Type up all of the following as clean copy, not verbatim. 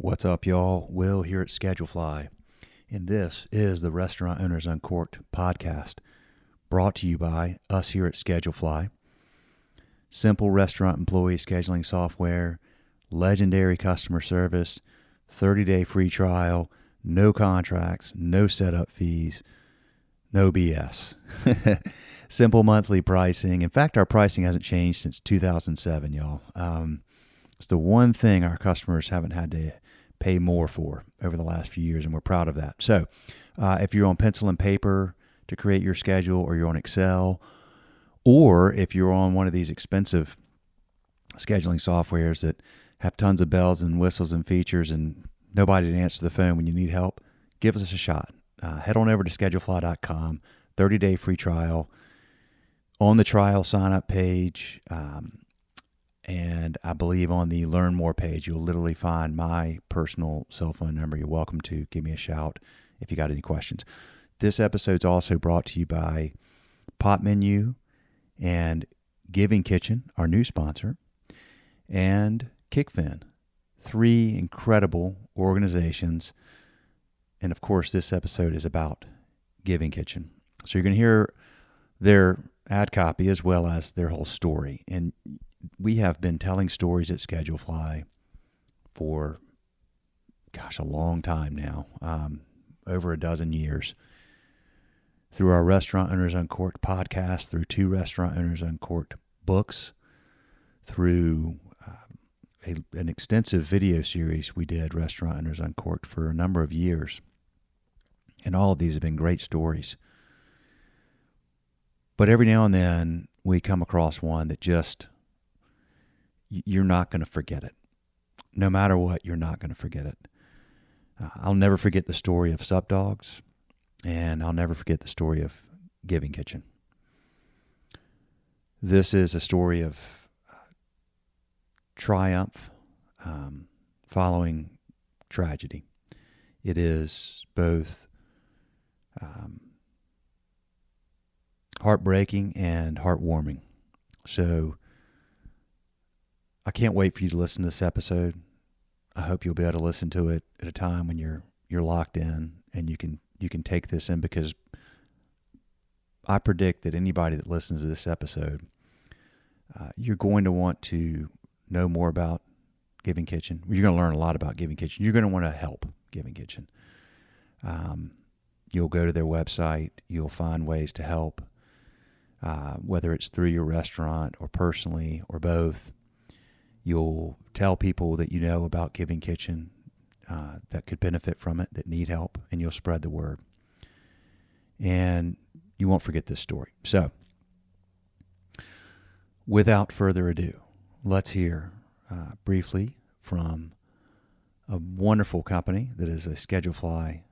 What's up, y'all? Will here at Schedulefly, and this is the Restaurant Owners Uncorked podcast, brought to you by us here at Schedulefly. Simple restaurant employee scheduling software, legendary customer service, 30-day free trial, no contracts, no setup fees, no BS. Simple monthly pricing. In fact, our pricing hasn't changed since 2007, y'all. It's the one thing our customers haven't had to pay more for over the last few years, and we're proud of that. So if you're on pencil and paper to create your schedule, or you're on Excel, or if you're on one of these expensive scheduling softwares that have tons of bells and whistles and features and nobody to answer the phone when you need help, give us a shot. Head on over to schedulefly.com, 30-day free trial. On the trial sign-up page, and I believe on the Learn More page, you'll literally find my personal cell phone number. You're welcome to give me a shout if you got any questions. This episode's also brought to you by Pot Menu and Giving Kitchen, our new sponsor, and Kickfin, three incredible organizations. And of course, this episode is about Giving Kitchen. So you're going to hear their ad copy as well as their whole story. And we have been telling stories at Schedulefly for, a long time now, over a dozen years. Through our Restaurant Owners Uncorked podcast, through 2 Restaurant Owners Uncorked books, through an extensive video series we did, Restaurant Owners Uncorked, for a number of years. And all of these have been great stories. But every now and then we come across one that just, you're not going to forget it. No matter what, you're not going to forget it. I'll never forget the story of Sup Dogs, and I'll never forget the story of Giving Kitchen. This is a story of triumph following tragedy. It is both heartbreaking and heartwarming. So I can't wait for you to listen to this episode. I hope you'll be able to listen to it at a time when you're locked in and you can take this in, because I predict that anybody that listens to this episode, you're going to want to know more about Giving Kitchen. You're going to learn a lot about Giving Kitchen. You're going to want to help Giving Kitchen. You'll go to their website. You'll find ways to help, whether it's through your restaurant or personally or both. You'll tell people that you know about Giving Kitchen that could benefit from it, that need help, and you'll spread the word. And you won't forget this story. So, without further ado, let's hear briefly from a wonderful company that is a Schedulefly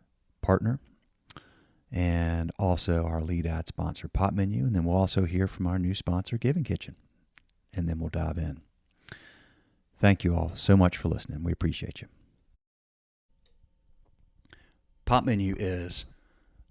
partner, and also our lead ad sponsor, Pot Menu. And then we'll also hear from our new sponsor, Giving Kitchen. And then we'll dive in. Thank you all so much for listening. We appreciate you. Pot Menu is,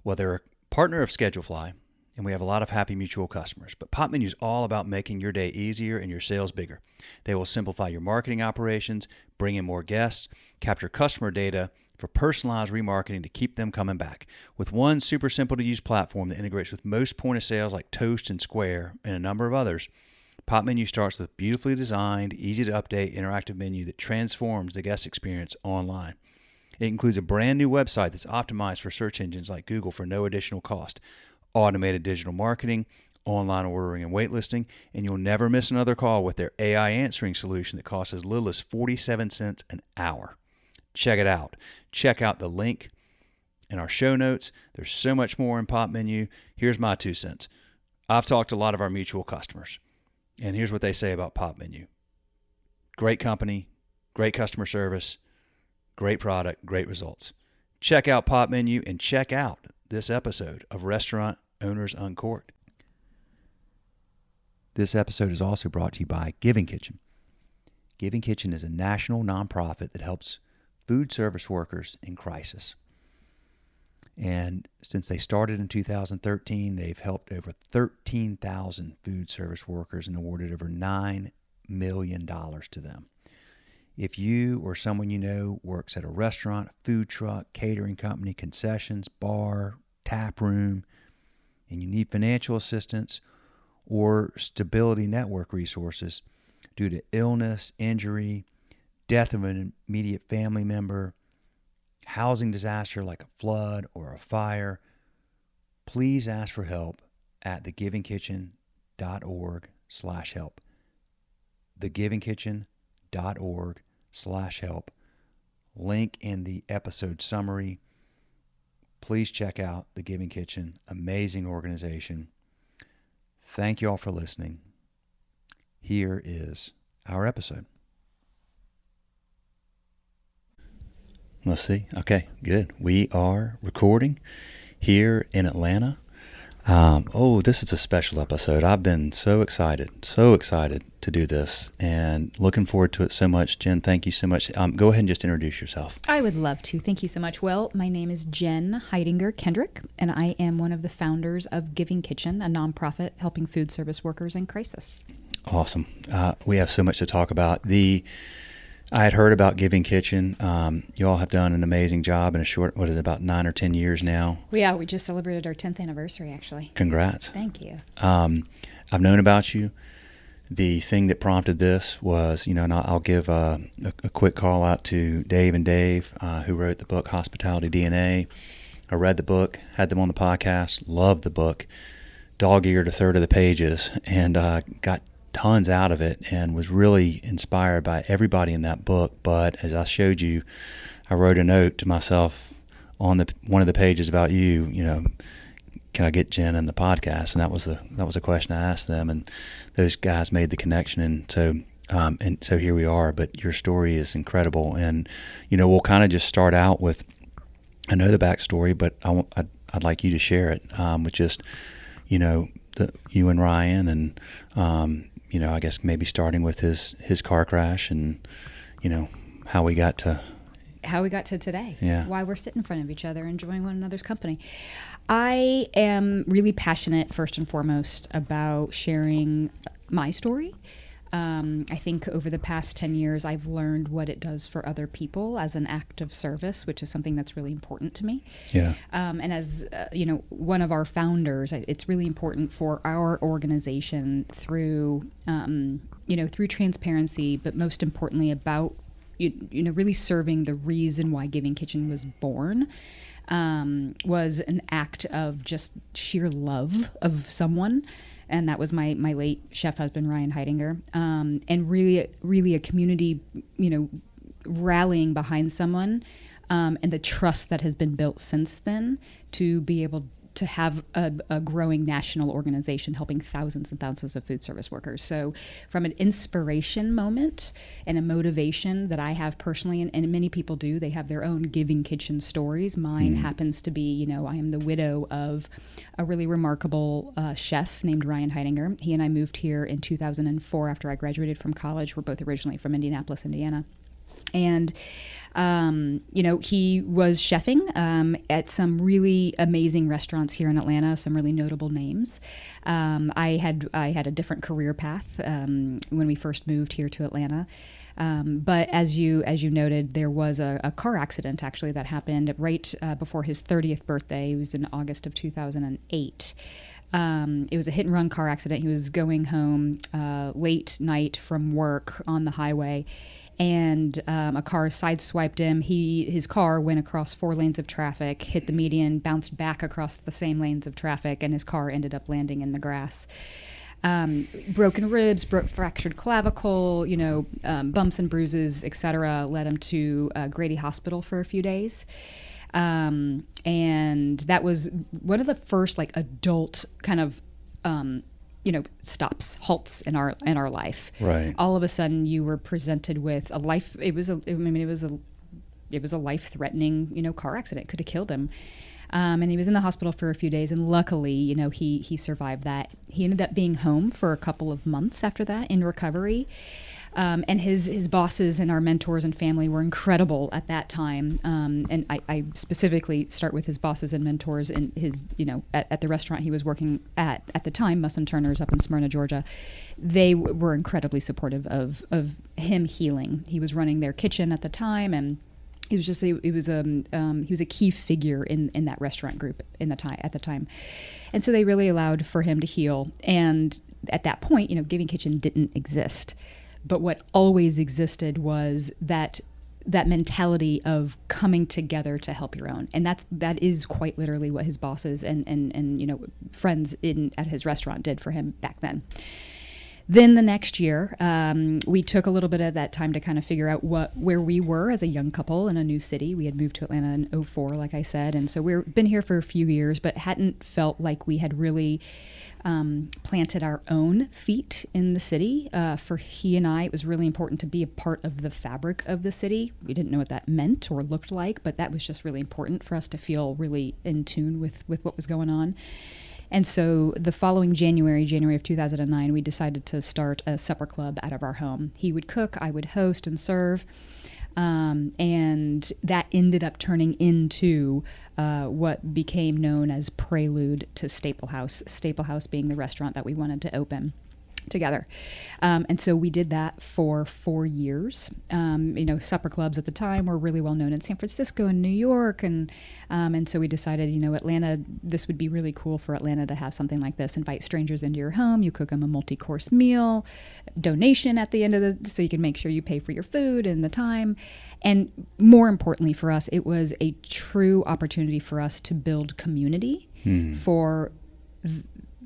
well, they're a partner of Schedulefly, and we have a lot of happy mutual customers. But Pot Menu is all about making your day easier and your sales bigger. They will simplify your marketing operations, bring in more guests, capture customer data for personalized remarketing to keep them coming back. With one super simple to use platform that integrates with most point of sales like Toast and Square and a number of others, Pot Menu starts with a beautifully designed, easy to update interactive menu that transforms the guest experience online. It includes a brand new website that's optimized for search engines like Google for no additional cost, automated digital marketing, online ordering and waitlisting, and you'll never miss another call with their AI answering solution that costs as little as 47 cents an hour. Check it out. Check out the link in our show notes. There's so much more in Pot Menu. Here's my 2 cents. I've talked to a lot of our mutual customers, and here's what they say about Pot Menu. Great company, great customer service, great product, great results. Check out Pot Menu and check out this episode of Restaurant Owners Uncorked. This episode is also brought to you by Giving Kitchen. Giving Kitchen is a national nonprofit that helps food service workers in crisis. And since they started in 2013, they've helped over 13,000 food service workers and awarded over $9 million to them. If you or someone you know works at a restaurant, a food truck, catering company, concessions, bar, tap room, and you need financial assistance or stability network resources due to illness, injury, death of an immediate family member, housing disaster like a flood or a fire, please ask for help at thegivingkitchen.org/help. thegivingkitchen.org/help. Link in the episode summary. Please check out The Giving Kitchen. Amazing organization. Thank you all for listening. Here is our episode. Let's see. Okay, good. We are recording here in Atlanta. This is a special episode. I've been so excited to do this and looking forward to it so much. Jen, thank you so much. Go ahead and just introduce yourself. I would love to. Thank you so much. Well, my name is Jen Hidinger-Kendrick, and I am one of the founders of Giving Kitchen, a nonprofit helping food service workers in crisis. Awesome. We have so much to talk about. I had heard about Giving Kitchen. You all have done an amazing job in a short, about 9 or 10 years now? Yeah, we just celebrated our 10th anniversary, actually. Congrats. Thank you. I've known about you. The thing that prompted this was, and I'll give a quick call out to Dave and Dave, who wrote the book Hospitality DNA. I read the book, had them on the podcast, loved the book, dog-eared a third of the pages, and got tons out of it and was really inspired by everybody in that book. But as I showed you, I wrote a note to myself on one of the pages about you, can I get Jen in the podcast? And that was a question I asked them, and those guys made the connection. And so here we are. But your story is incredible, and we'll kind of just start out with, I know the backstory, but I'd like you to share it with just you and Ryan, and I guess maybe starting with his car crash, and how we got to today. Yeah. Why we're sitting in front of each other, enjoying one another's company. I am really passionate, first and foremost, about sharing my story. I think over the past 10 years, I've learned what it does for other people as an act of service, which is something that's really important to me. Yeah. And as one of our founders, it's really important for our organization through transparency, but most importantly about really serving the reason why Giving Kitchen was born. Was an act of just sheer love of someone. And that was my late chef husband, Ryan Hidinger. And really a community, rallying behind someone, and the trust that has been built since then to be able to have a growing national organization helping thousands and thousands of food service workers. So from an inspiration moment and a motivation that I have personally, and many people do, they have their own Giving Kitchen stories. Mine happens to be, I am the widow of a really remarkable chef named Ryan Hidinger. He and I moved here in 2004 after I graduated from college. We're both originally from Indianapolis, Indiana. And he was chefing at some really amazing restaurants here in Atlanta, some really notable names. I had a different career path when we first moved here to Atlanta. But as you noted, there was a car accident actually that happened right before his 30th birthday. It was in August of 2008. It was a hit-and-run car accident. He was going home late night from work on the highway, and a car sideswiped him. His car went across 4 lanes of traffic, hit the median, bounced back across the same lanes of traffic, and his car ended up landing in the grass. Broken ribs, fractured clavicle, bumps and bruises, etc., led him to Grady Hospital for a few days. And that was one of the first adult kind of halts in our life. Right. All of a sudden, you were presented with a life. It was a life-threatening, car accident. Could have killed him. And he was in the hospital for a few days, and luckily, he survived that. He ended up being home for a couple of months after that in recovery. And his bosses and our mentors and family were incredible at that time. And I specifically start with his bosses and mentors and his, at the restaurant he was working at the time, Muss and Turner's up in Smyrna, Georgia. They were incredibly supportive of him healing. He was running their kitchen at the time, and he was a key figure in that restaurant group at the time. And so they really allowed for him to heal. And at that point, Giving Kitchen didn't exist. But what always existed was that mentality of coming together to help your own. And that is quite literally what his bosses and friends at his restaurant did for him back then. Then the next year, we took a little bit of that time to kind of figure out where we were as a young couple in a new city. We had moved to Atlanta in 2004, like I said, and so we've been here for a few years, but hadn't felt like we had really planted our own feet in the city. For he and I, it was really important to be a part of the fabric of the city. We didn't know what that meant or looked like, but that was just really important for us to feel really in tune with what was going on. And so the following January of 2009, we decided to start a supper club out of our home. He would cook, I would host and serve, and that ended up turning into what became known as Prelude to Staple House, Staple House being the restaurant that we wanted to open together. And so we did that for 4 years. Supper clubs at the time were really well known in San Francisco and New York. And so we decided, Atlanta, this would be really cool for Atlanta to have something like this. Invite strangers into your home. You cook them a multi-course meal, donation at the end of so you can make sure you pay for your food and the time. And more importantly for us, it was a true opportunity for us to build community for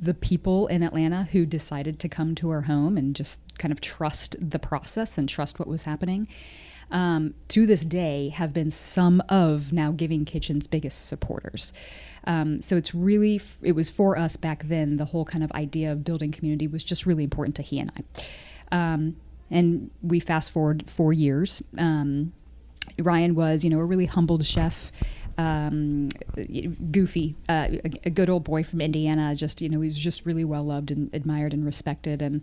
the people in Atlanta who decided to come to our home and just kind of trust the process and trust what was happening, to this day have been some of now Giving Kitchen's biggest supporters. So it was for us back then, the whole kind of idea of building community was just really important to he and I. And we fast forward 4 years. Ryan was, a really humbled chef, goofy, a good old boy from Indiana. Just, he was just really well loved and admired and respected. And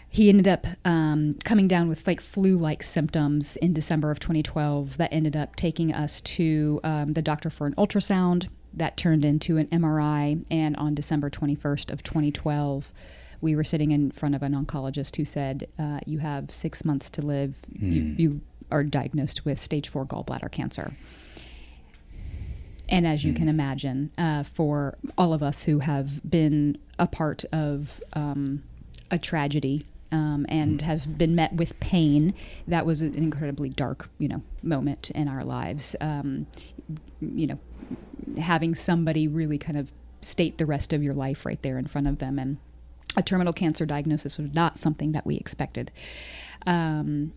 he ended up coming down with like flu-like symptoms in December of 2012 that ended up taking us to the doctor for an ultrasound that turned into an MRI. And on December 21st of 2012, we were sitting in front of an oncologist who said, you have 6 months to live. You are diagnosed with stage 4 gallbladder cancer. And as you can imagine, for all of us who have been a part of a tragedy and have been met with pain, that was an incredibly dark, moment in our lives. Having somebody really kind of state the rest of your life right there in front of them, and a terminal cancer diagnosis was not something that we expected. For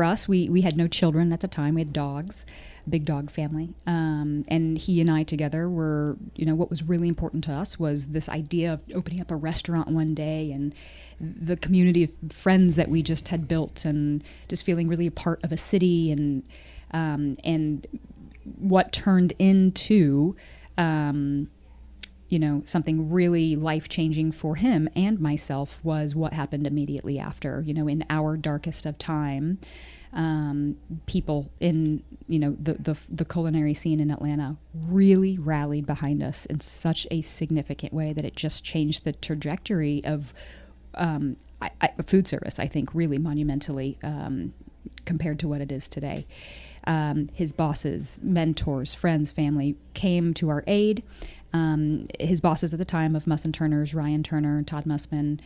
us, we had no children at the time. We had dogs. Big dog family. And he and I together were, what was really important to us was this idea of opening up a restaurant one day, and the community of friends that we just had built, and just feeling really a part of a city, and what turned into, something really life-changing for him and myself was what happened immediately after. In our darkest of time, people in the culinary scene in Atlanta really rallied behind us in such a significant way that it just changed the trajectory of food service, I think, really monumentally compared to what it is today. His bosses, mentors, friends, family came to our aid. His bosses at the time of Muss and Turner's, Ryan Turner, Todd Mussman,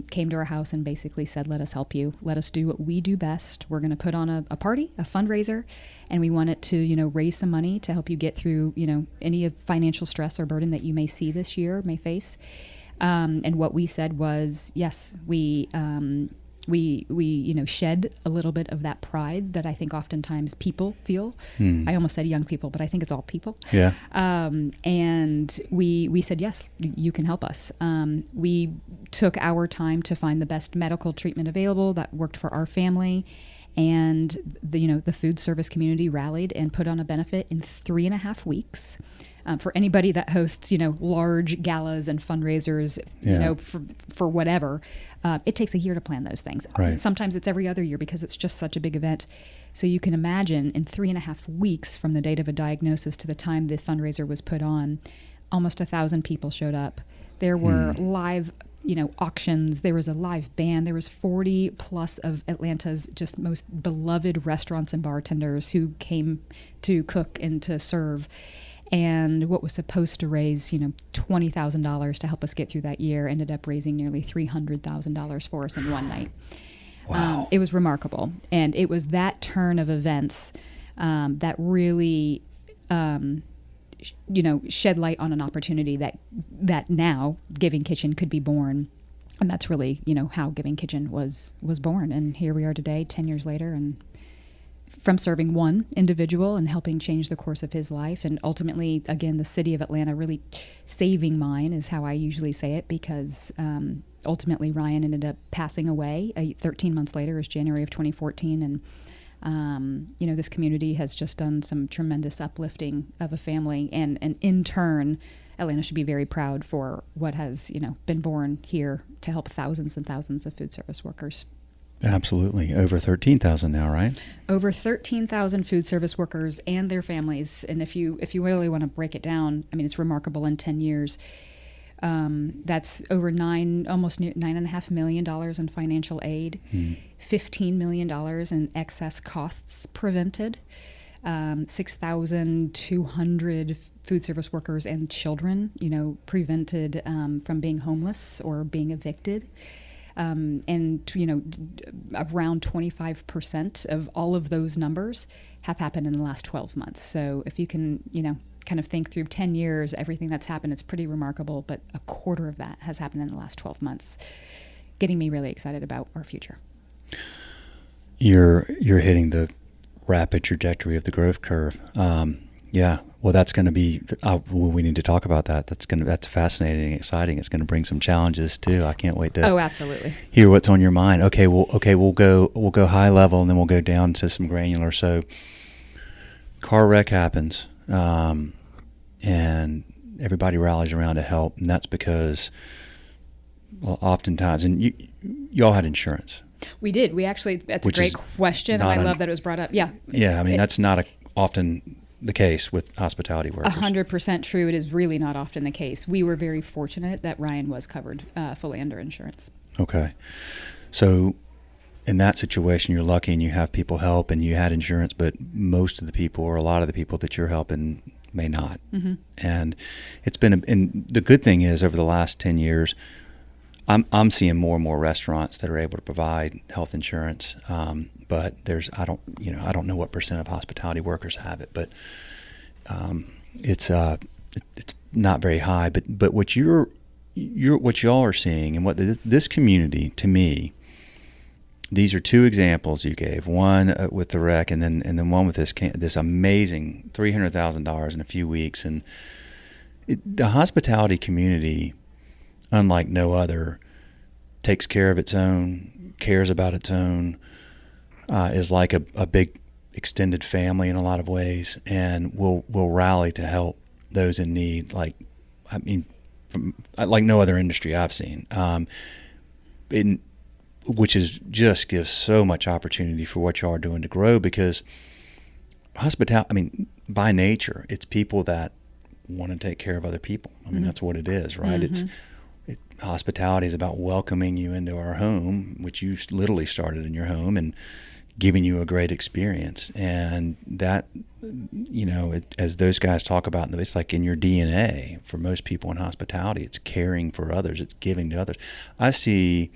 came to our house and basically said, let us help you. Let us do what we do best. We're going to put on a party, a fundraiser, and we want it to, raise some money to help you get through, any of financial stress or burden that you may see this year, may face. And what we said was, yes, we shed a little bit of that pride that I think oftentimes people feel. I almost said young people, but I think it's all people. Yeah. And we said, yes, you can help us. We took our time to find the best medical treatment available that worked for our family. And the food service community rallied and put on a benefit in 3.5 weeks. For anybody that hosts, large galas and fundraisers, for whatever, it takes a year to plan those things. Right. Sometimes it's every other year because it's just such a big event. So you can imagine in 3.5 weeks from the date of a diagnosis to the time the fundraiser was put on, almost 1,000 people showed up. There were live auctions. There was a live band. There was 40 plus of Atlanta's just most beloved restaurants and bartenders who came to cook and to serve. And what was supposed to raise, $20,000 to help us get through that year ended up raising nearly $300,000 for us in one night. Wow. It was remarkable. And it was that turn of events that really, shed light on an opportunity that now Giving Kitchen could be born. And that's really, how Giving Kitchen was born. And here we are today, 10 years later, and from serving one individual and helping change the course of his life. And ultimately, again, the city of Atlanta really saving mine is how I usually say it, because ultimately Ryan ended up passing away 13 months later. It was January of 2014. And, this community has just done some tremendous uplifting of a family. And in turn, Atlanta should be very proud for what has, been born here to help thousands and thousands of food service workers. Absolutely. Over 13,000 now, right? Over 13,000 food service workers and their families. And if you really want to break it down, it's remarkable in 10 years. That's over almost $9.5 million in financial aid, $15 million in excess costs prevented, 6,200 food service workers and children, prevented from being homeless or being evicted. And around 25% of all of those numbers have happened in the last 12 months. So if you can, kind of think through 10 years, everything that's happened, it's pretty remarkable. But a quarter of that has happened in the last 12 months, getting me really excited about our future. You're hitting the rapid trajectory of the growth curve. Yeah. Well, that's going to be. We need to talk about that. That's fascinating and exciting. It's going to bring some challenges too. I can't wait to. Oh, absolutely. Hear what's on your mind. Okay. We'll go high level and then we'll go down to some granular. So, car wreck happens, and everybody rallies around to help, and that's because, well, oftentimes, and you all had insurance. We did. We actually. That's a great question, and I love that it was brought up. Yeah. Yeah. That's not often the case with hospitality workers. 100% true. It is really not often the case. We were very fortunate that Ryan was covered fully under insurance. Okay. So in that situation, you're lucky and you have people help and you had insurance, but most of the people or a lot of the people that you're helping may not. Mm-hmm. And it's been, and the good thing is over the last 10 years, I'm seeing more and more restaurants that are able to provide health insurance. But I don't know what percent of hospitality workers have it, but it's not very high. But what what y'all are seeing and what this community, to me, these are two examples you gave. One with the wreck, and then one with this amazing $300,000 in a few weeks. And the hospitality community, unlike no other, takes care of its own, cares about its own. Is like a big extended family in a lot of ways, and will rally to help those in need. Like no other industry I've seen. Which is just gives so much opportunity for what y'all are doing to grow, because hospitality, by nature, it's people that want to take care of other people. That's what it is, right? Mm-hmm. Hospitality is about welcoming you into our home, which you literally started in your home, and giving you a great experience. And that, as those guys talk about, it's like in your DNA for most people in hospitality. It's caring for others. It's giving to others. I see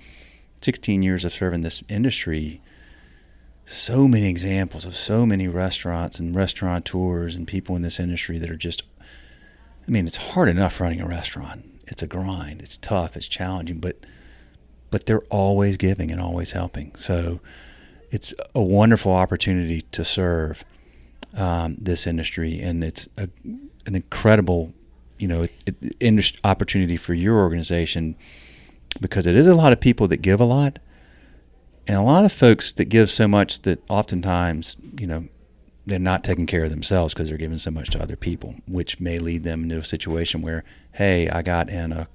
16 years of serving this industry, so many examples of so many restaurants and restaurateurs and people in this industry that are just, it's hard enough running a restaurant. It's a grind. It's tough. It's challenging, but they're always giving and always helping. So it's a wonderful opportunity to serve this industry, and it's an incredible, opportunity for your organization, because it is a lot of people that give a lot, And a lot of folks that give so much that oftentimes, they're not taking care of themselves because they're giving so much to other people, which may lead them into a situation where, hey, I got in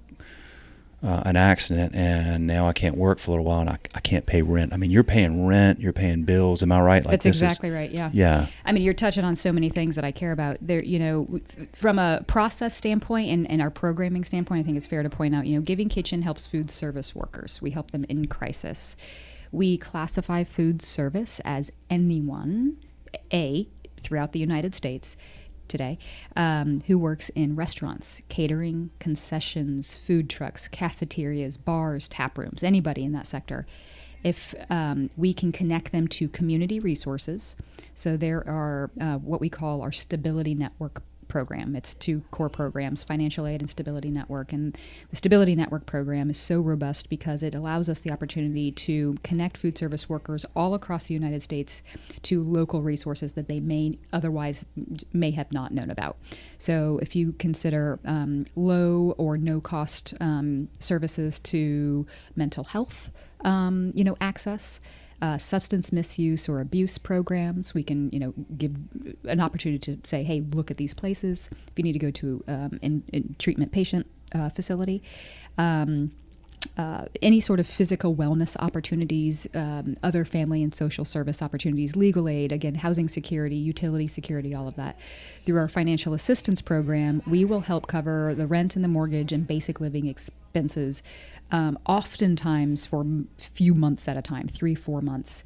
an accident and now I can't work for a little while and I can't pay rent. I mean, you're paying rent, you're paying bills. Am I right? That's exactly right. Yeah. Yeah. I mean, you're touching on so many things that I care about there. From a process standpoint and our programming standpoint, I think it's fair to point out, Giving Kitchen helps food service workers. We help them in crisis. We classify food service as anyone, throughout the United States today, who works in restaurants, catering, concessions, food trucks, cafeterias, bars, tap rooms, anybody in that sector. If we can connect them to community resources, so there are what we call our Stability Network program. It's 2 core programs, Financial Aid and Stability Network. And the Stability Network program is so robust because it allows us the opportunity to connect food service workers all across the United States to local resources that they may have not known about. So if you consider low or no cost services to mental health, access, substance misuse or abuse programs. We can, give an opportunity to say, hey, look at these places. If you need to go to in treatment patient facility, any sort of physical wellness opportunities, other family and social service opportunities, legal aid, again, housing security, utility security, all of that. Through our financial assistance program, we will help cover the rent and the mortgage and basic living expenses, oftentimes for few months at a time, 3-4 months,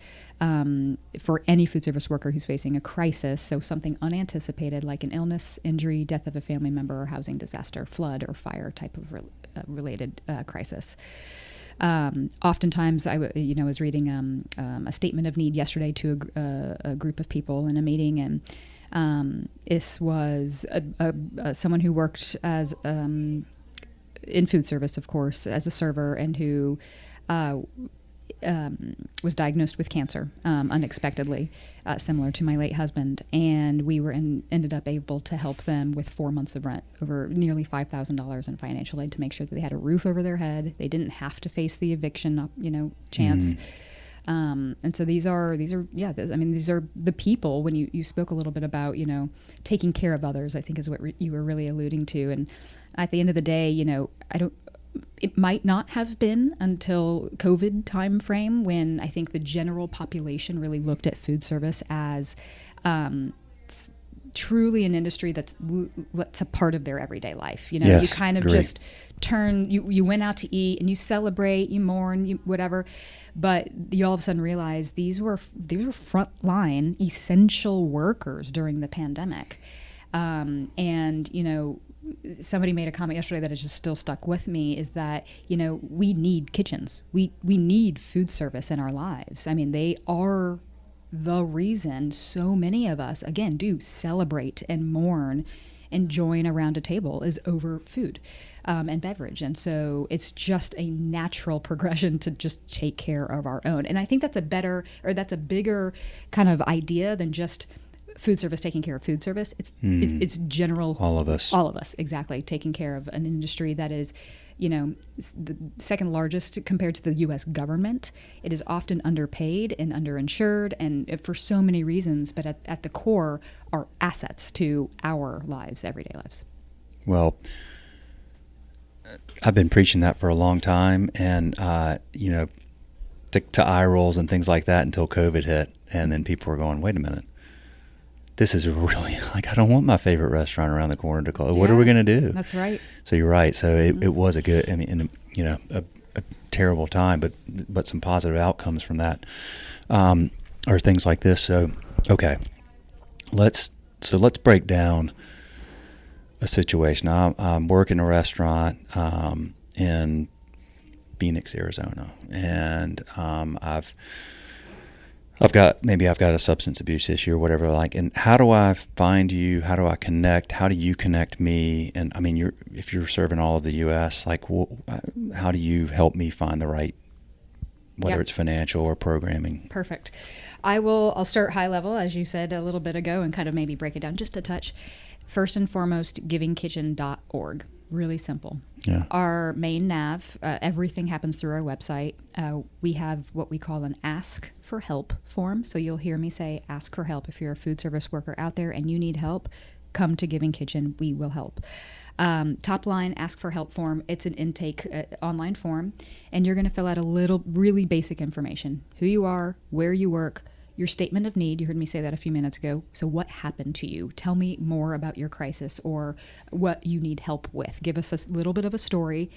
for any food service worker who's facing a crisis, so something unanticipated like an illness, injury, death of a family member, or housing disaster, flood or fire type of related crisis. Oftentimes, I was reading a statement of need yesterday to a group of people in a meeting, and this was someone who worked as in food service, of course, as a server, and who was diagnosed with cancer unexpectedly, similar to my late husband. And we ended up able to help them with 4 months of rent, over nearly $5,000 in financial aid, to make sure that they had a roof over their head. They didn't have to face the eviction, chance. And so these are the people. When you spoke a little bit about, taking care of others, I think is what you were really alluding to. And at the end of the day, it might not have been until COVID time frame when I think the general population really looked at food service as truly an industry that's a part of their everyday life. Yes, you kind of just turn, you went out to eat and you celebrate, you mourn, whatever, but you all of a sudden realize these were frontline essential workers during the pandemic. Somebody made a comment yesterday that has just still stuck with me, is that, we need kitchens. We need food service in our lives. I mean, they are the reason so many of us, again, do celebrate and mourn and join around a table is over food and beverage. And so it's just a natural progression to just take care of our own. And I think that's that's a bigger kind of idea than just food service taking care of food service. It's general. All of us, exactly, taking care of an industry that is, the second largest compared to the U.S. government. It is often underpaid and underinsured, and for so many reasons. But at the core are assets to our lives, everyday lives. Well, I've been preaching that for a long time, and to eye rolls and things like that until COVID hit, and then people were going, "Wait a minute. This is really, I don't want my favorite restaurant around the corner to close. What are we going to do?" That's right. So you're right. So it was a good, a terrible time, but some positive outcomes from that, or things like this. So, okay, let's break down a situation. I'm working a restaurant in Phoenix, Arizona, and I've got a substance abuse issue or whatever. And how do I find you? How do I connect? How do you connect me? And if you're serving all of the U.S., how do you help me find the right, whether it's financial or programming? Perfect. I'll start high level, as you said a little bit ago, and kind of maybe break it down just a touch. First and foremost, givingkitchen.org. really simple. Yeah. Our main nav, everything happens through our website. We have what we call an ask for help form. So you'll hear me say ask for help. If you're a food service worker out there and you need help, come to Giving Kitchen. We will help. Top line ask for help form. It's an intake online form, and you're going to fill out a little really basic information: who you are, where you work, your statement of need. You heard me say that a few minutes ago. So what happened to you? Tell me more about your crisis or what you need help with. Give us a little bit of a story.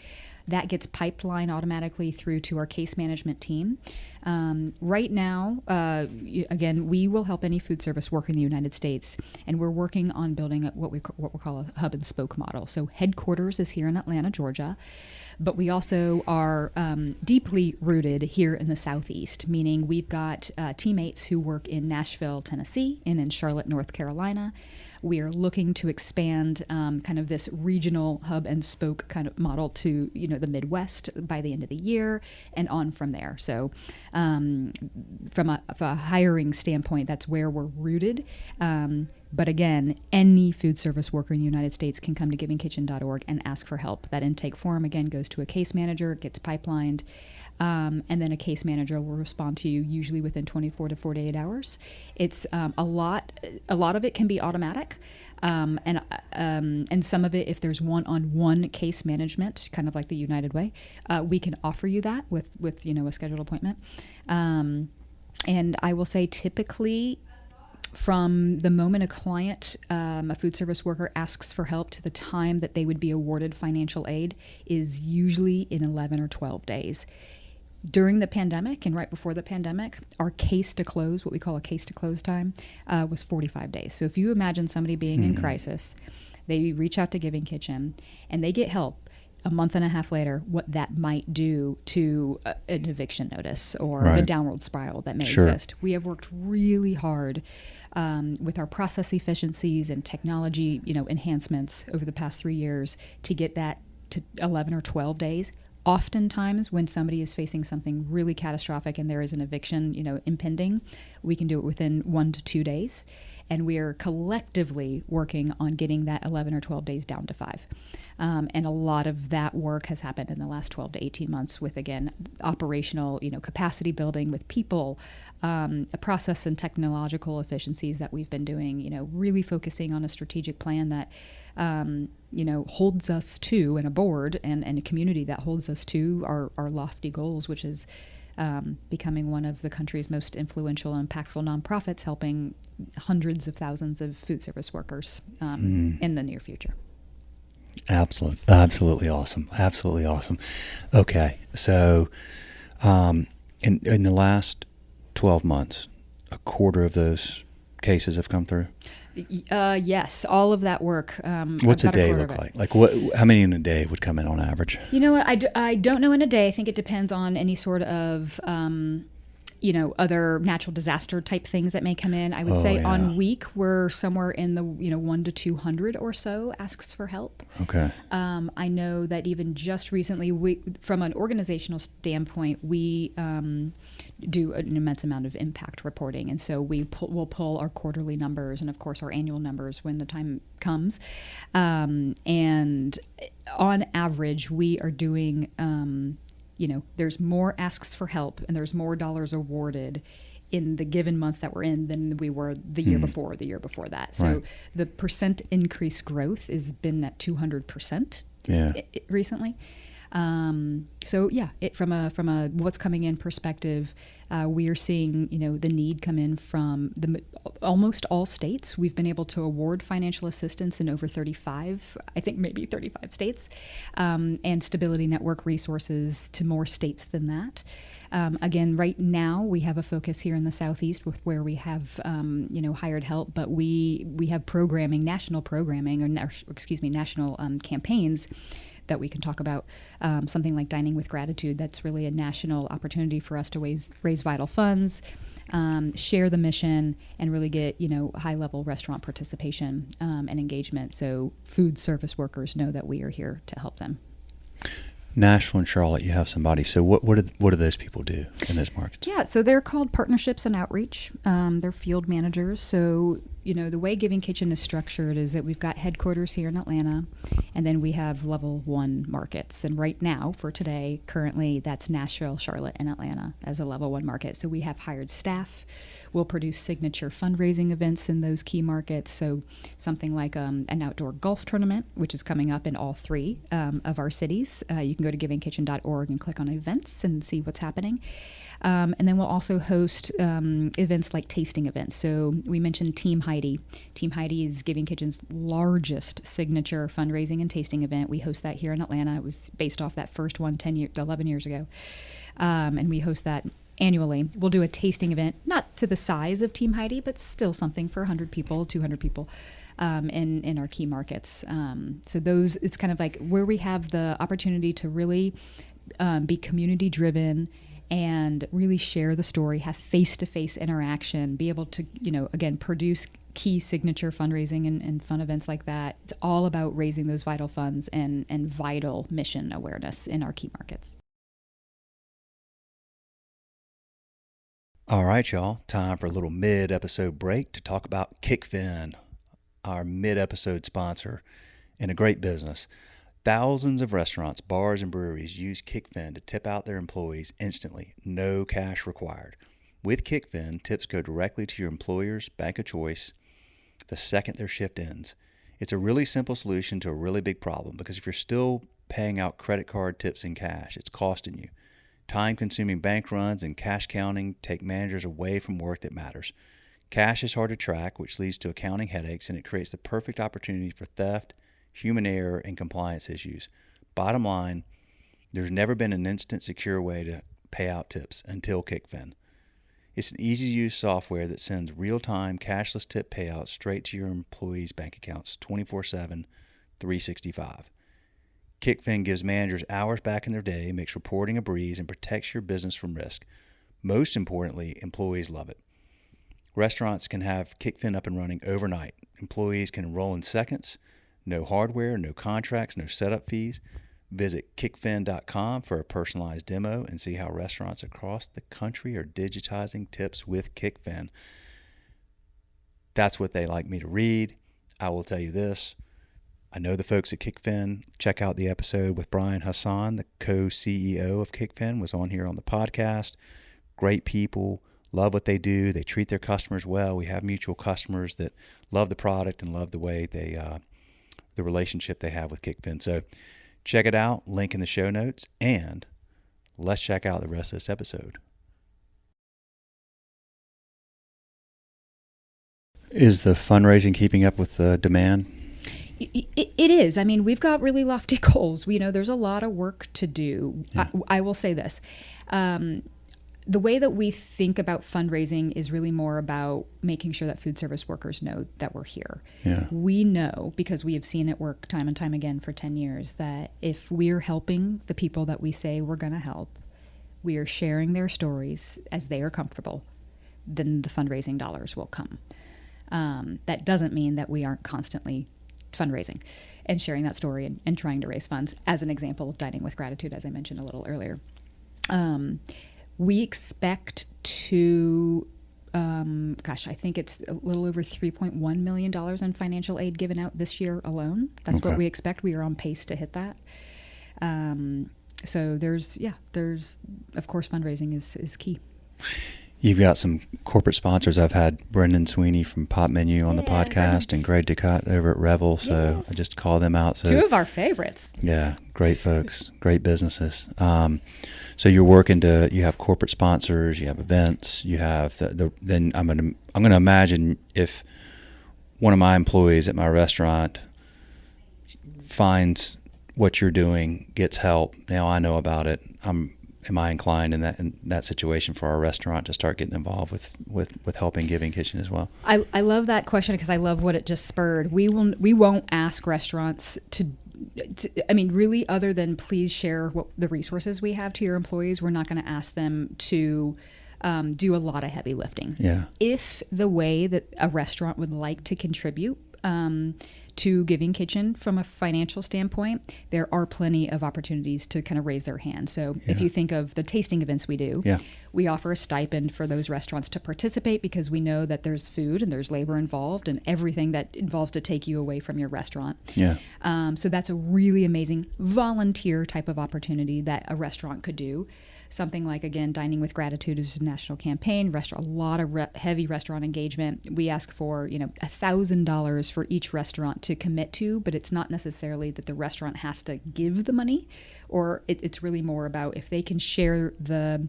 That gets pipeline automatically through to our case management team. Right now, again, we will help any food service work in the United States, and we're working on building what we call a hub and spoke model. So headquarters is here in Atlanta, Georgia, but we also are deeply rooted here in the Southeast, meaning we've got teammates who work in Nashville, Tennessee, and in Charlotte, North Carolina. We are looking to expand kind of this regional hub and spoke kind of model to the Midwest by the end of the year and on from there. So from a hiring standpoint, that's where we're rooted. But again, any food service worker in the United States can come to givingkitchen.org and ask for help. That intake form, again, goes to a case manager, gets pipelined, and then a case manager will respond to you usually within 24 to 48 hours. It's a lot of it can be automatic. And some of it, if there's one-on-one case management, kind of like the United Way, we can offer you that with a scheduled appointment. And I will say typically from the moment a client, a food service worker asks for help to the time that they would be awarded financial aid is usually in 11 or 12 days. During the pandemic and right before the pandemic, our case to close, what we call a case to close time, was 45 days. So if you imagine somebody being in crisis, they reach out to Giving Kitchen and they get help. A month and a half later, what that might do to an eviction notice or the downward spiral that may exist. We have worked really hard with our process efficiencies and technology, enhancements over the past 3 years to get that to 11 or 12 days. Oftentimes, when somebody is facing something really catastrophic and there is an eviction, impending, we can do it within 1 to 2 days. And we are collectively working on getting that 11 or 12 days down to 5. And a lot of that work has happened in the last 12 to 18 months with, again, operational, capacity building with people, a process and technological efficiencies that we've been doing, really focusing on a strategic plan that, holds us to, and a board and a community that holds us to our lofty goals, which is becoming one of the country's most influential and impactful nonprofits, helping hundreds of thousands of food service workers in the near future. Absolutely awesome. Absolutely awesome. Okay, so in the last 12 months, a quarter of those cases have come through? Yes, all of that work. What's a day look like? Like how many in a day would come in on average? You know what? I don't know in a day. I think it depends on any sort of other natural disaster type things that may come in. I would say on week we're somewhere in the 1 to 200 or so asks for help. Okay. I know that even just recently, from an organizational standpoint, we do an immense amount of impact reporting, and so we'll pull our quarterly numbers and of course our annual numbers when the time comes. And on average, we are doing. There's more asks for help and there's more dollars awarded in the given month that we're in than we were the year before, the year before that. So the percent increase growth has been at 200% recently. From a what's coming in perspective, we are seeing the need come in from almost all states. We've been able to award financial assistance in over 35, I think maybe 35 states, and Stability Network resources to more states than that. Again, right now we have a focus here in the Southeast with where we have hired help, but we have national campaigns that we can talk about, something like Dining with Gratitude. That's really a national opportunity for us to raise vital funds, share the mission, and really get high-level restaurant participation and engagement. So food service workers know that we are here to help them. Nashville and Charlotte, you have somebody. So what do those people do in those markets? Yeah, so they're called Partnerships and Outreach. They're field managers. So the way Giving Kitchen is structured is that we've got headquarters here in Atlanta, And then we have level 1 markets. And right now, for today, currently, that's Nashville, Charlotte, and Atlanta as a level 1 market. So we have hired staff. We'll produce signature fundraising events in those key markets. So something like an outdoor golf tournament, which is coming up in all 3 of our cities. You can go to givingkitchen.org and click on events and see what's happening. And then we'll also host events like tasting events. So we mentioned Team Heidi. Team Heidi is Giving Kitchen's largest signature fundraising and tasting event. We host that here in Atlanta. It was based off that first one 11 years ago. And we host that annually. We'll do a tasting event, not to the size of Team Heidi, but still something for 100 people, 200 people. In our key markets. So those, it's kind of like where we have the opportunity to really be community driven and really share the story, have face-to-face interaction, be able to, again, produce key signature fundraising and fun events like that. It's all about raising those vital funds and vital mission awareness in our key markets. All right, y'all. Time for a little mid-episode break to talk about Kickfin, our mid-episode sponsor and a great business. Thousands of restaurants, bars, and breweries use Kickfin to tip out their employees instantly, no cash required. With Kickfin, tips go directly to your employer's bank of choice the second their shift ends. It's a really simple solution to a really big problem, because if you're still paying out credit card tips in cash, it's costing you. Time-consuming bank runs and cash counting take managers away from work that matters. Cash is hard to track, which leads to accounting headaches, and it creates the perfect opportunity for theft, human error, and compliance issues. Bottom line, there's never been an instant, secure way to pay out tips until Kickfin. It's an easy-to-use software that sends real-time cashless tip payouts straight to your employees' bank accounts 24/7, 365. Kickfin gives managers hours back in their day, makes reporting a breeze, and protects your business from risk. Most importantly, employees love it. Restaurants can have Kickfin up and running overnight. Employees can enroll in seconds. No hardware, no contracts, no setup fees. Visit kickfin.com for a personalized demo and see how restaurants across the country are digitizing tips with Kickfin. That's what they like me to read. I will tell you this. I know the folks at Kickfin. Check out the episode with Brian Hassan, the co-CEO of Kickfin, was on here on the podcast. Great people. Love what they do. They treat their customers well. We have mutual customers that love the product and love the way they the relationship they have with Kickfin. So check it out, link in the show notes, and let's check out the rest of this episode. Is the fundraising keeping up with the demand? It is. I mean, we've got really lofty goals. We know there's a lot of work to do. Yeah. I will say this. The way that we think about fundraising is really more about making sure that food service workers know that we're here. Yeah. We know, because we have seen it work time and time again for 10 years, that if we're helping the people that we say we're going to help, we are sharing their stories as they are comfortable, then the fundraising dollars will come. That doesn't mean that we aren't constantly fundraising and sharing that story and trying to raise funds. As an example, Dining with Gratitude, as I mentioned a little earlier. We expect to, I think it's a little over $3.1 million in financial aid given out this year alone. That's okay. What we expect. We are on pace to hit that. So there's, of course, fundraising is key. You've got some corporate sponsors. I've had Brendan Sweeney from Pop Menu on the podcast and Greg Ducat over at Revel. So I just call them out. So, two of our favorites. Yeah, great folks, great businesses. So you're working you have corporate sponsors, you have events, you have then I'm gonna imagine if one of my employees at my restaurant finds what you're doing, gets help. Now I know about it. Am I inclined in that situation for our restaurant to start getting involved with helping Giving Kitchen as well? I love that question because I love what it just spurred. We won't ask restaurants to really, other than please share what the resources we have to your employees, we're not going to ask them to do a lot of heavy lifting. Yeah. If the way that a restaurant would like to contribute to Giving Kitchen from a financial standpoint, there are plenty of opportunities to kind of raise their hand. So if you think of the tasting events we do, we offer a stipend for those restaurants to participate because we know that there's food and there's labor involved and everything that involves to take you away from your restaurant. So that's a really amazing volunteer type of opportunity that a restaurant could do. Something like, again, Dining with Gratitude is a national campaign, a lot of heavy restaurant engagement. We ask for, $1,000 for each restaurant to commit to, but it's not necessarily that the restaurant has to give the money, or it's really more about if they can share the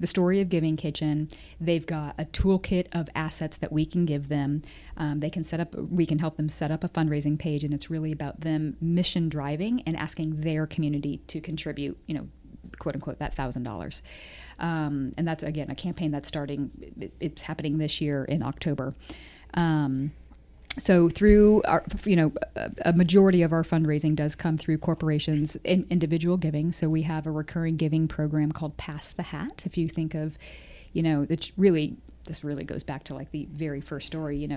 story of Giving Kitchen. They've got a toolkit of assets that we can give them. We can help them set up a fundraising page, and it's really about them mission driving and asking their community to contribute, quote unquote, that $1,000. And that's, again, a campaign that's starting, it's happening this year in October. So through our, a majority of our fundraising does come through corporations and individual giving. So we have a recurring giving program called Pass the Hat. If you think of, this really goes back to like the very first story,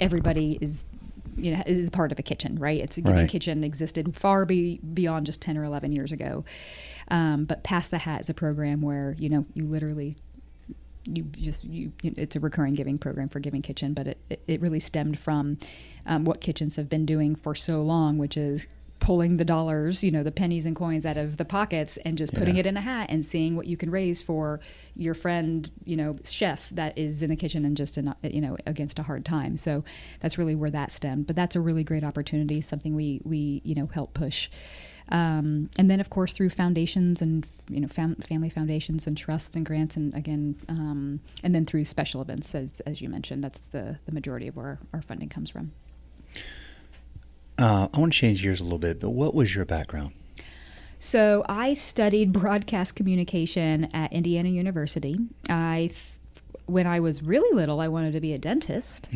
everybody is part of a kitchen, right? It's a Giving Kitchen existed far beyond just 10 or 11 years ago. But Pass the Hat is a program where, you literally, it's a recurring giving program for Giving Kitchen, but it really stemmed from what kitchens have been doing for so long, which is pulling the dollars, the pennies and coins out of the pockets and just putting it in a hat and seeing what you can raise for your friend, chef that is in the kitchen and just, against a hard time. So that's really where that stemmed. But that's a really great opportunity, something we help push. And then, of course, through foundations and, family foundations and trusts and grants, and again, and then through special events, as you mentioned, that's the majority of where our funding comes from. I want to change gears a little bit, but what was your background? So I studied broadcast communication at Indiana University. When I was really little, I wanted to be a dentist,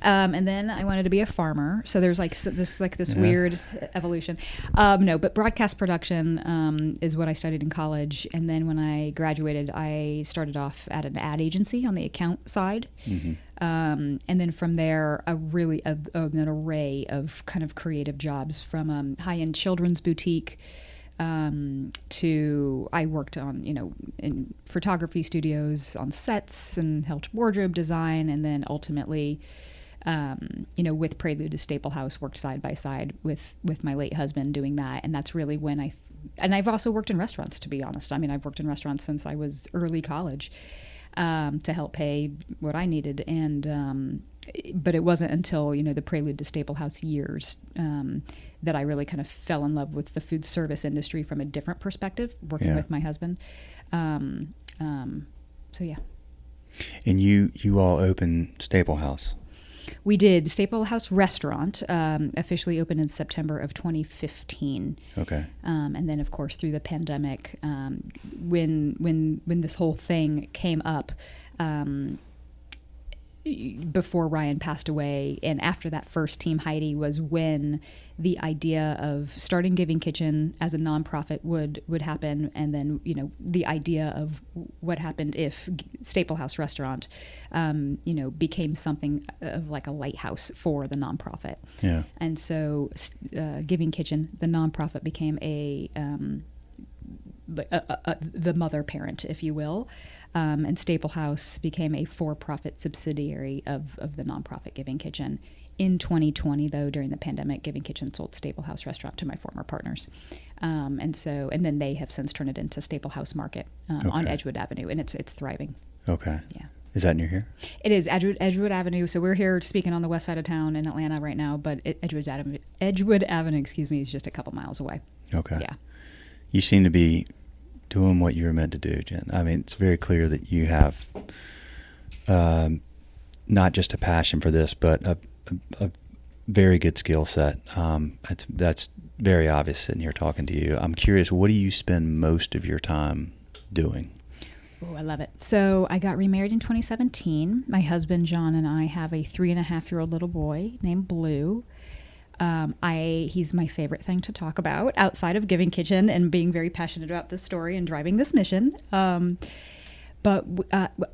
and then I wanted to be a farmer. So there's this weird evolution. But broadcast production is what I studied in college, and then when I graduated, I started off at an ad agency on the account side, and then from there, an array of kind of creative jobs, from high-end children's boutique. I worked on, in photography studios, on sets, and helped wardrobe design, and then ultimately, with Prelude to Staple House, worked side by side with my late husband doing that, and that's really when and I've also worked in restaurants, to be honest. I mean, I've worked in restaurants since I was early college, to help pay what I needed, and but it wasn't until the Prelude to Staple House years that I really kind of fell in love with the food service industry from a different perspective, working with my husband. So yeah. And you all opened Staple House. We did. Staple House Restaurant officially opened in September of 2015. Okay. And then, of course, through the pandemic, when this whole thing came up, before Ryan passed away, and after that first team, Heidi, was when the idea of starting Giving Kitchen as a nonprofit would happen, and then the idea of what happened if Staple House Restaurant became something of like a lighthouse for the nonprofit. Yeah. And so Giving Kitchen, the nonprofit, became the mother parent, if you will. And Staple House became a for-profit subsidiary of the nonprofit Giving Kitchen. In 2020, though, during the pandemic, Giving Kitchen sold Staple House Restaurant to my former partners. And then they have since turned it into Staple House Market on Edgewood Avenue, and it's thriving. Okay. Yeah. Is that near here? It is Edgewood Avenue. So we're here speaking on the west side of town in Atlanta right now, but Edgewood Avenue, is just a couple miles away. Okay. Yeah. You seem to be doing what you were meant to do, Jen. I mean, it's very clear that you have not just a passion for this, but a very good skill set. That's very obvious sitting here talking to you. I'm curious, what do you spend most of your time doing? Oh, I love it. So I got remarried in 2017. My husband, John, and I have a 3.5-year-old little boy named Blue. He's my favorite thing to talk about outside of Giving Kitchen and being very passionate about this story and driving this mission. But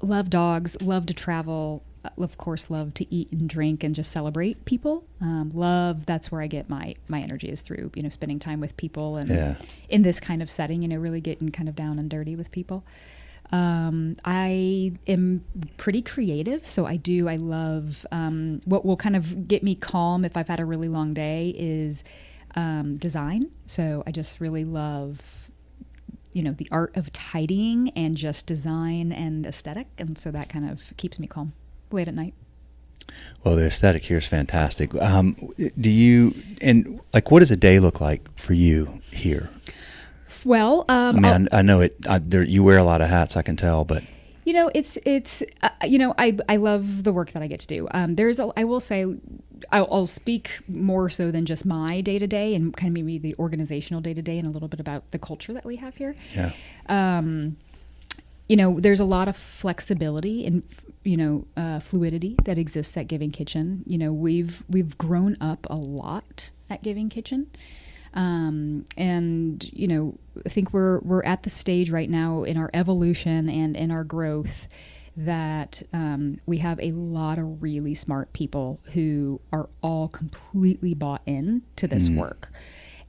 love dogs, love to travel. of course, love to eat and drink and just celebrate people. That's where I get my energy, is through, spending time with people, and in this kind of setting, really getting kind of down and dirty with people. I am pretty creative, so I love, what will kind of get me calm if I've had a really long day is design. So I just really love, the art of tidying and just design and aesthetic. And so that kind of keeps me calm late at night. Well, the aesthetic here is fantastic. What does a day look like for you here? Well, I know it. You wear a lot of hats, I can tell, but I love the work that I get to do. I will say, I'll speak more so than just my day to day, and kind of maybe the organizational day to day, and a little bit about the culture that we have here. Yeah. There's a lot of flexibility and fluidity that exists at Giving Kitchen. We've grown up a lot at Giving Kitchen. I think we're at the stage right now in our evolution and in our growth that we have a lot of really smart people who are all completely bought in to this work.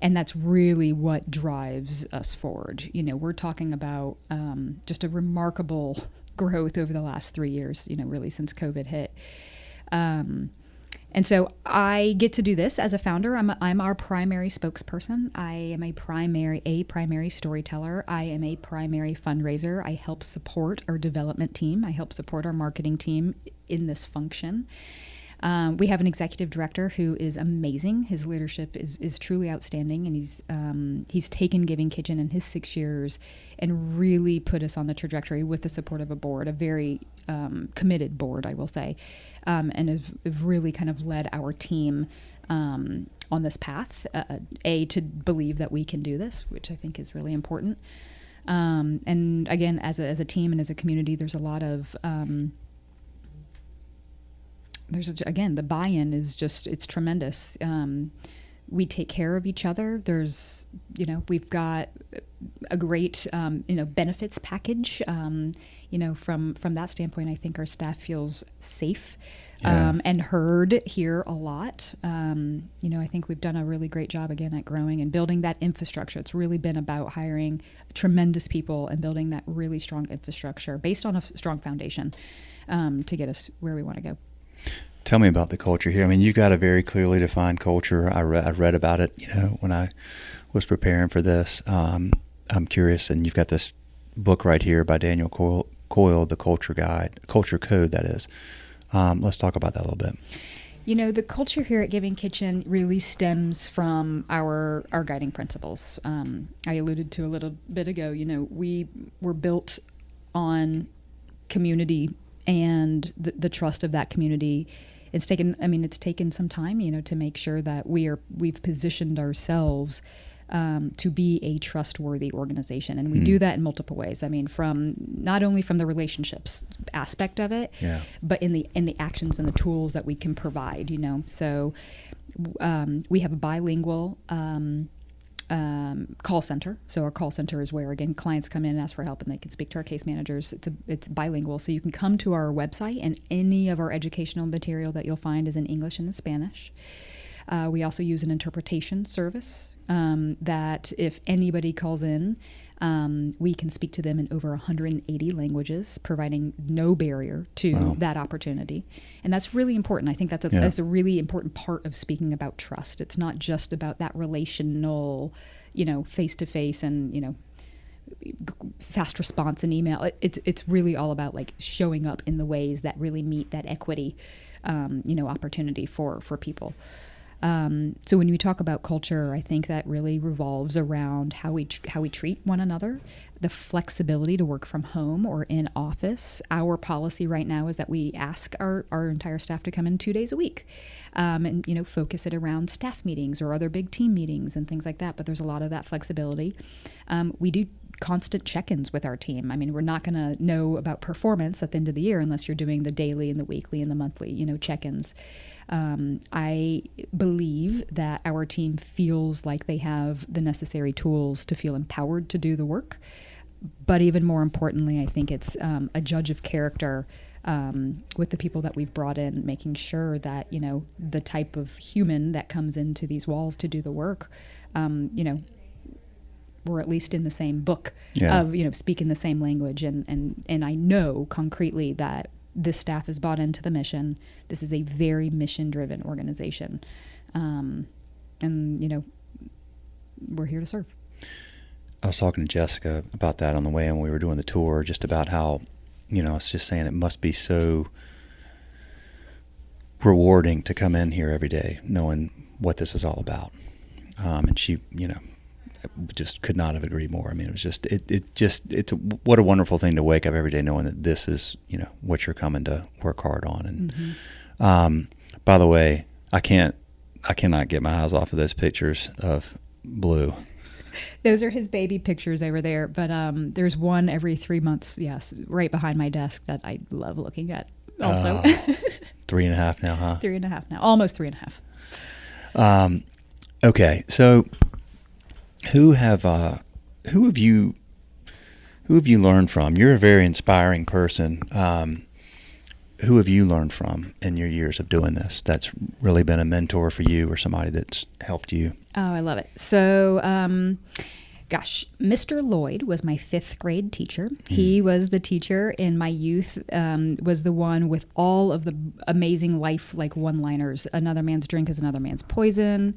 And that's really what drives us forward. We're talking about just a remarkable growth over the last 3 years, really since COVID hit. And so I get to do this as a founder. I'm our primary spokesperson. I am a primary storyteller. I am a primary fundraiser. I help support our development team. I help support our marketing team in this function. We have an executive director who is amazing. His leadership is truly outstanding, and he's taken Giving Kitchen in his 6 years and really put us on the trajectory with the support of a board, a very committed board, I will say, and have really kind of led our team on this path, to believe that we can do this, which I think is really important. And again, as a team and as a community, there's a lot of the buy-in is just, it's tremendous. We take care of each other. We've got a great, benefits package. From that standpoint, I think our staff feels safe and heard here a lot. I think we've done a really great job, again, at growing and building that infrastructure. It's really been about hiring tremendous people and building that really strong infrastructure based on a strong foundation to get us where we want to go. Tell me about the culture here. I mean, you've got a very clearly defined culture. I read about it, when I was preparing for this. I'm curious, and you've got this book right here by Daniel Coyle, The Culture Code, that is. Let's talk about that a little bit. The culture here at Giving Kitchen really stems from our guiding principles. I alluded to a little bit ago, we were built on community and the trust of that community. It's taken some time, to make sure that we've positioned ourselves to be a trustworthy organization, and we do that in multiple ways. From not only from the relationships aspect of it, but in the actions and the tools that we can provide. So we have a bilingual call center. So our call center is where, again, clients come in and ask for help, and they can speak to our case managers. It's bilingual, so you can come to our website, and any of our educational material that you'll find is in English and in Spanish. We also use an interpretation service that if anybody calls in, we can speak to them in over 180 languages, providing no barrier to that opportunity. And that's really important. I think that's a really important part of speaking about trust. It's not just about that relational, face-to-face and, fast response in email. It's really all about showing up in the ways that really meet that equity, opportunity for people. So when we talk about culture, I think that really revolves around how we treat one another, the flexibility to work from home or in office. Our policy right now is that we ask our entire staff to come in 2 days a week, and focus it around staff meetings or other big team meetings and things like that. But there's a lot of that flexibility. We do constant check-ins with our team. We're not going to know about performance at the end of the year unless you're doing the daily and the weekly and the monthly, check-ins. I believe that our team feels like they have the necessary tools to feel empowered to do the work. But even more importantly, I think it's a judge of character with the people that we've brought in, making sure that, the type of human that comes into these walls to do the work, we're at least in the same book of, speaking the same language. And I know concretely that this staff is bought into the mission. This is a very mission-driven organization. And, we're here to serve. I was talking to Jessica about that on the way in when we were doing the tour, just about how, I was just saying it must be so rewarding to come in here every day knowing what this is all about. And she, just could not have agreed more. I mean, it was just, what a wonderful thing to wake up every day knowing that this is, what you're coming to work hard on. And, by the way, I cannot get my eyes off of those pictures of Blue. Those are his baby pictures over there. But, there's one every 3 months. Yes. Right behind my desk that I love looking at also. 3.5 now, huh? 3.5 now, almost 3.5. Okay. So, who have you learned from? You're a very inspiring person. Who have you learned from in your years of doing this? That's really been a mentor for you, or somebody that's helped you? Oh, I love it. So, Mr. Lloyd was my 5th grade teacher. He was the teacher in my youth, was the one with all of the amazing life, like one-liners. Another man's drink is another man's poison.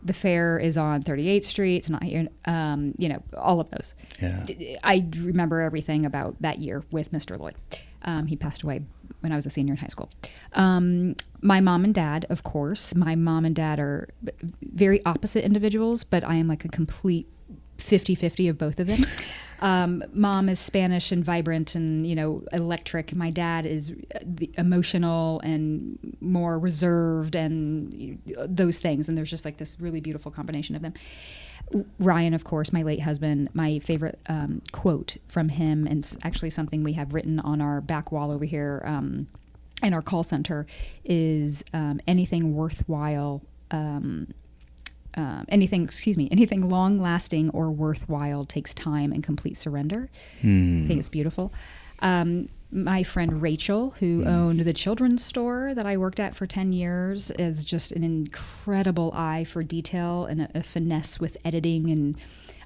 The fair is on 38th Street. It's not here. All of those. Yeah. I remember everything about that year with Mr. Lloyd. He passed away when I was a senior in high school. My mom and dad, of course. My mom and dad are very opposite individuals, but I am like a complete 50-50 of both of them. Mom is Spanish and vibrant and, electric. My dad is emotional and more reserved and those things. And there's just like this really beautiful combination of them. Ryan, of course, my late husband, my favorite quote from him, and it's actually something we have written on our back wall over here in our call center, is anything worthwhile, anything long-lasting or worthwhile takes time and complete surrender. I think it's beautiful. My friend Rachel, who owned the children's store that I worked at for 10 years, is just an incredible eye for detail and a finesse with editing. And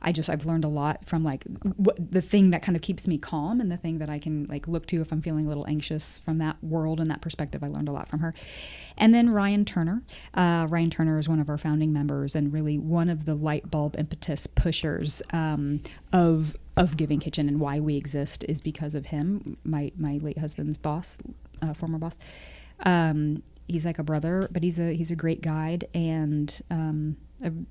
I've learned a lot from the thing that kind of keeps me calm and the thing that I can look to if I'm feeling a little anxious from that world and that perspective. I learned a lot from her. And then Ryan Turner. Ryan Turner is one of our founding members and really one of the light bulb impetus pushers of Giving Kitchen, and why we exist is because of him, my late husband's boss, former boss. He's like a brother, but he's a great guide, and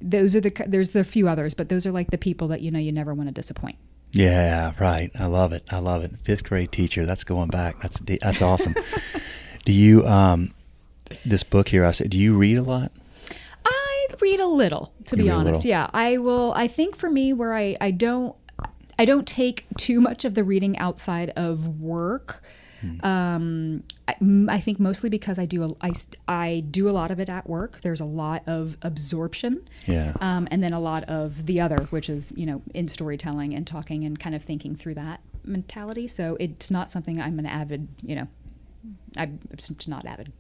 there's a few others, but those are like the people that you never want to disappoint. Yeah, right. I love it. 5th grade teacher. That's going back. That's awesome. Do you this book here? I said, do you read a lot? I read a little, to be honest. Yeah, I will. I think for me, where I don't take too much of the reading outside of work. I think mostly because I do a lot of it at work. There's a lot of absorption, and then a lot of the other, which is in storytelling and talking and kind of thinking through that mentality. So it's not something I'm an avid. I'm just not avid.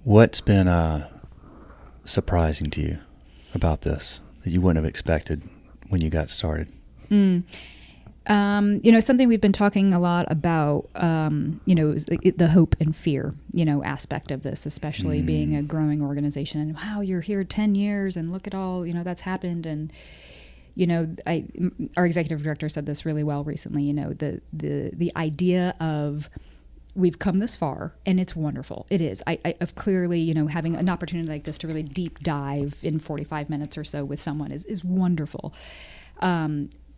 What's been surprising to you about this that you wouldn't have expected when you got started? Something we've been talking a lot about, is the hope and fear, aspect of this, especially being a growing organization. And wow, you're here 10 years and look at all, that's happened. And, our executive director said this really well recently, the idea of we've come this far and it's wonderful. It is. I've clearly, having an opportunity like this to really deep dive in 45 minutes or so with someone is wonderful.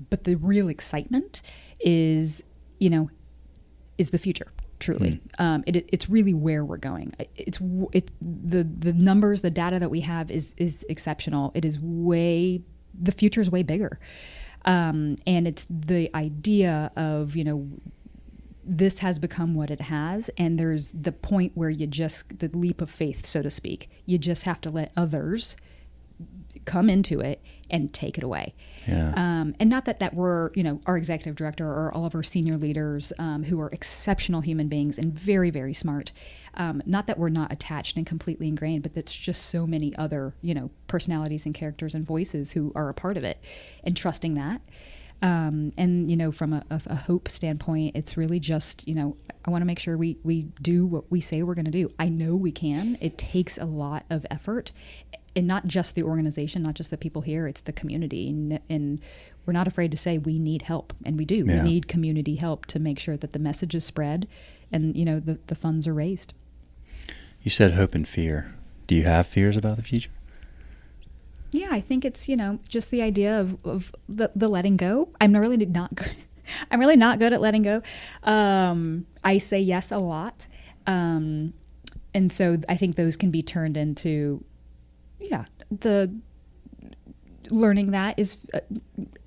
But the real excitement is the future, truly. It's really where we're going. It's the numbers, the data that we have is exceptional. It is the future is way bigger. And it's the idea of, this has become what it has. And there's the point where the leap of faith, so to speak, you just have to let others come into it and take it away. Yeah. And not that we're, our executive director or all of our senior leaders who are exceptional human beings and very, very smart. Not that we're not attached and completely ingrained, but that's just so many other, personalities and characters and voices who are a part of it, and trusting that. And, from a hope standpoint, it's really just, I want to make sure we do what we say we're going to do. I know we can. It takes a lot of effort, and not just the organization, not just the people here, it's the community. And we're not afraid to say we need help, and we do. Yeah. We need community help to make sure that the message is spread and, the funds are raised. You said hope and fear. Do you have fears about the future? Yeah, I think it's, just the idea of the letting go. I'm really not good at letting go. I say yes a lot. And so I think those can be turned into, the learning that is,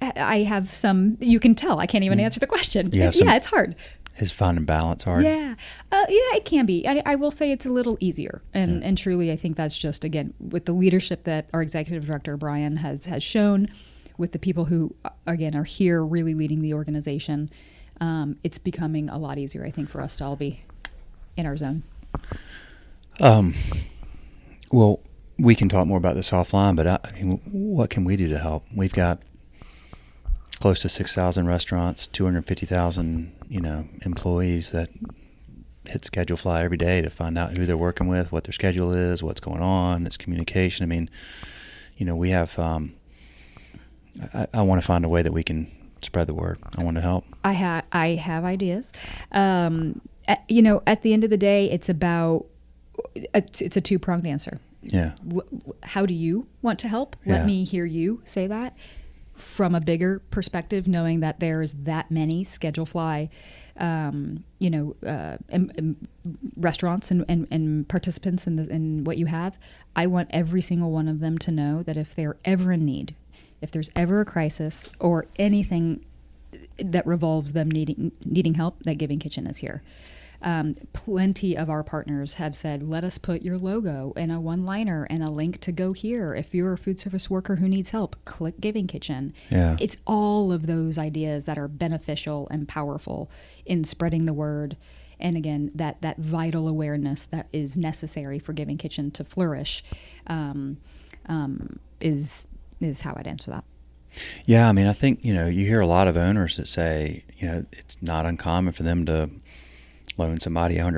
I have some, you can tell, I can't even answer the question. It's hard. Is finding balance hard? Yeah. It can be. I will say it's a little easier. And truly, I think that's just, again, with the leadership that our executive director, Brian, has shown, with the people who, again, are here really leading the organization, it's becoming a lot easier, I think, for us to all be in our zone. Well, we can talk more about this offline, but what can we do to help? We've got close to 6,000 restaurants, 250,000, employees that hit Schedule Fly every day to find out who they're working with, what their schedule is, what's going on. It's communication. We have, I want to find a way that we can spread the word. I want to help. I have ideas. At the end of the day, it's a two-pronged answer. Yeah. How do you want to help? Yeah. Let me hear you say that. From a bigger perspective, knowing that there's that many Schedule Fly, restaurants and participants in what you have, I want every single one of them to know that if they're ever in need, if there's ever a crisis or anything that revolves them needing help, that Giving Kitchen is here. Plenty of our partners have said, let us put your logo and a one-liner and a link to go here. If you're a food service worker who needs help, click Giving Kitchen. Yeah. It's all of those ideas that are beneficial and powerful in spreading the word. And again, that vital awareness that is necessary for Giving Kitchen to flourish is how I'd answer that. Yeah, I think, you hear a lot of owners that say, it's not uncommon for them to loan somebody $100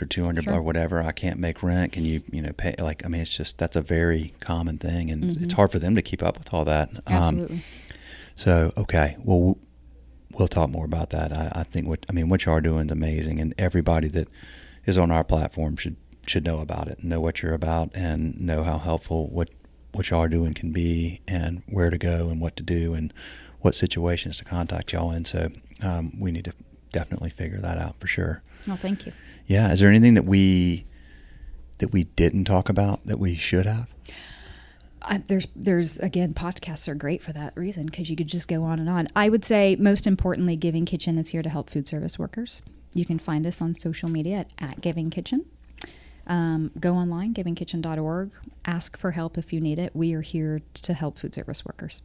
or $200 or whatever. I can't make rent. Can you, pay? It's just, that's a very common thing, and it's hard for them to keep up with all that. Absolutely. Okay. Well, we'll talk more about that. I think what you are doing is amazing, and everybody that is on our platform should know about it, know what you're about, and know how helpful what you are doing can be, and where to go and what to do and what situations to contact y'all in. So we need to definitely figure that out for sure. Oh, thank you. Yeah. Is there anything that we didn't talk about that we should have? There's again, podcasts are great for that reason, because you could just go on and on. I would say most importantly, Giving Kitchen is here to help food service workers. You can find us on social media at Giving Kitchen. Go online, givingkitchen.org. Ask for help if you need it. We are here to help food service workers.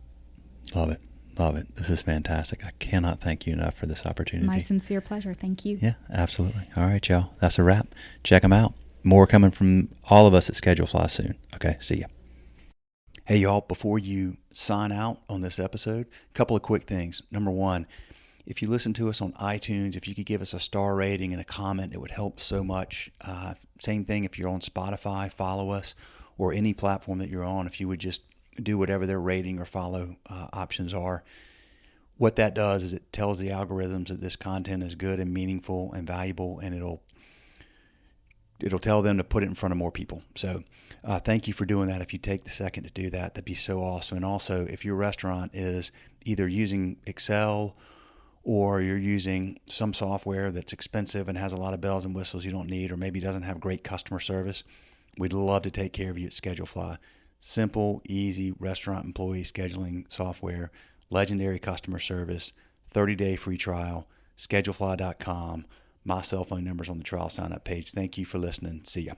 Love it. Love it. This is fantastic. I cannot thank you enough for this opportunity. My sincere pleasure. Thank you. Yeah, absolutely. All right, y'all. That's a wrap. Check them out. More coming from all of us at Schedule Fly soon. Okay, see ya. Hey, y'all, before you sign out on this episode, a couple of quick things. Number one, if you listen to us on iTunes, if you could give us a star rating and a comment, it would help so much. Same thing if you're on Spotify, follow us, or any platform that you're on. If you would just do whatever their rating or follow options are. What that does is it tells the algorithms that this content is good and meaningful and valuable, and it'll tell them to put it in front of more people. So thank you for doing that. If you take the second to do that, that'd be so awesome. And also, if your restaurant is either using Excel or you're using some software that's expensive and has a lot of bells and whistles you don't need, or maybe doesn't have great customer service, we'd love to take care of you at Schedule Fly. Simple, easy restaurant employee scheduling software, legendary customer service, 30-day free trial, schedulefly.com. My cell phone number's on the trial sign-up page. Thank you for listening. See ya.